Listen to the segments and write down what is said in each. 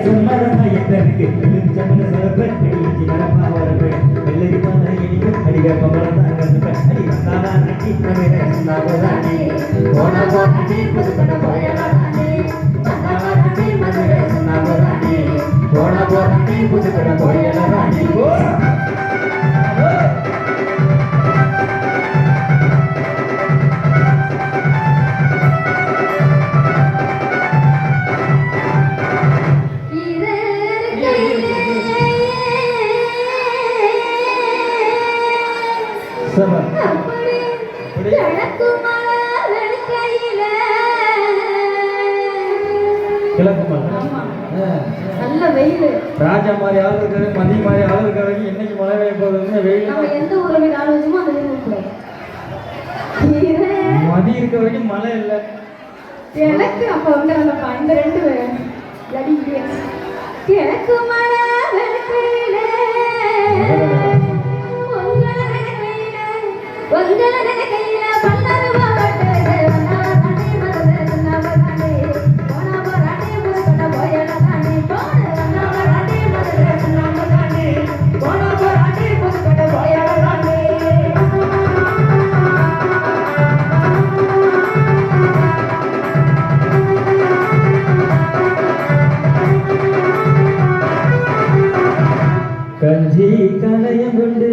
சும்மரமா எத்தனுக்கு சம்மன சரப்பேன் இஞ்சி மரமா வரப்பேன் வெள்ளரி பானை இனிக்கும் அடிக பம்பளம் தான் அடி வந்தாவா நட்டி நவீன சுண்ணாவதானே போனா போனே புதுக்கட போயலானே வந்தாவா நட்டி மதுரை சுண்ணாவதானே போனா போனே புதுக்கட போயலானே நல்ல வெயில் ராஜா மாதிரி ஆள் இருக்கிறது மதி மாதிரி ஆள் இருக்கிறது இன்னைக்கு மழை பெய்ய போகுதுன்னு வெயில் நம்ம எந்த ஊர்ல போய் ஆள் வச்சுமோ அந்த மதி இருக்க வரைக்கும் மழை இல்லை எனக்கு அப்ப வந்து நல்லப்பா இந்த ரெண்டு எனக்கு மழை வெளுக்கையிலே உங்கள கையில பல்லரு போட்டு கஞ்சி கலையம் கொண்டு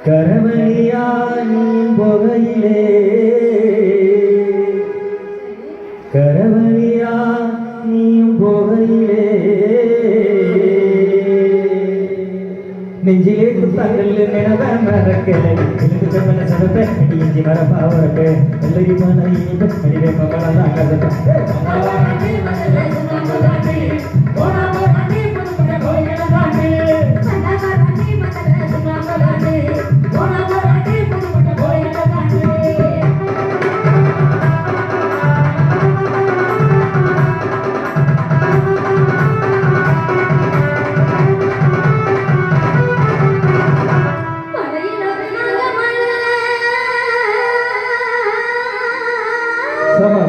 கரவழியா நீ போகையிலே கரவழியா நீ போகையிலே நெஞ்சிலே குத்தாங்கல் நினைவ மறக்கலை சமன சரப்ப இஞ்சி மரப்பா வரப்ப வெள்ளரி பானை இனிப்பு அடிவே பம்பளம் தான்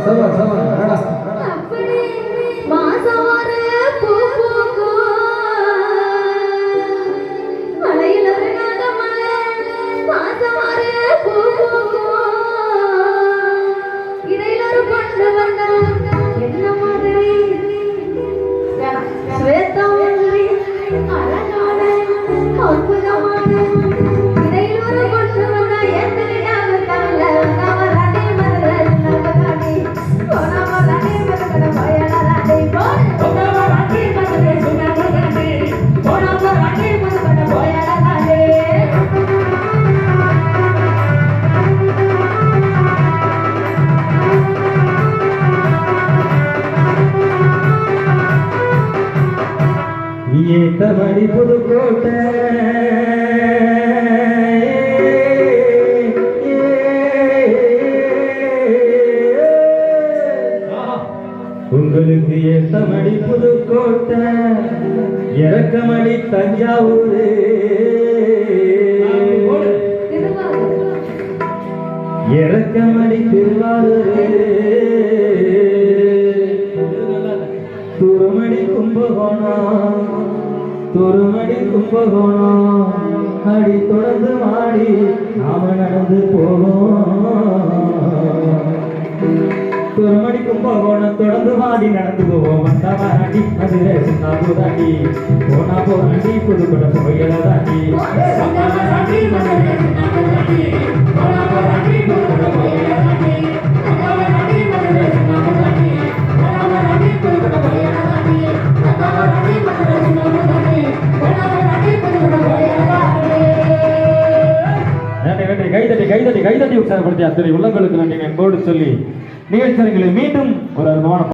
சவா சவா அடடா அப்படி மாசமாறு பூ பூக்கும் மலையில நாக மலை மாசமாறு பூ பூக்கும் இடையில ஒரு பொண்ணு வந்தா என்ன மாதிரி ஸ்வேதா மாதிரி அழகான அற்புதமான இடையில ஒரு பொண்ணு வந்தா ஏத்தனையாக தரல ஏத்தமடி புதுக்கோட்டை உங்களுக்கு ஏத்தமடி புதுக்கோட்டை இறக்கமடி தஞ்சாவூர் இறக்கமடி திருவாரூர் துருமடி கும்பகோணம் துருமடி கும்பகோணம் அடி தொடர்ந்து மாடி நாம நடந்து போவோம் துருமடி கும்பகோணம் தொடர்ந்து மாடி நடந்து போவோம் வந்தாவா நாட்டி மதுரை சுண்ணாம்புதாண்டி போனா போராண்டி புதுக்கோட்டை போயலாதாண்டி கைதட்டி கைதட்டி கைதட்டி உற்சாகப்படுத்தி அத்தனை உள்ளங்களுக்கு நன்றி என்போடு சொல்லி நிகழ்ச்சிகளை மீண்டும் ஒரு அற்புதமான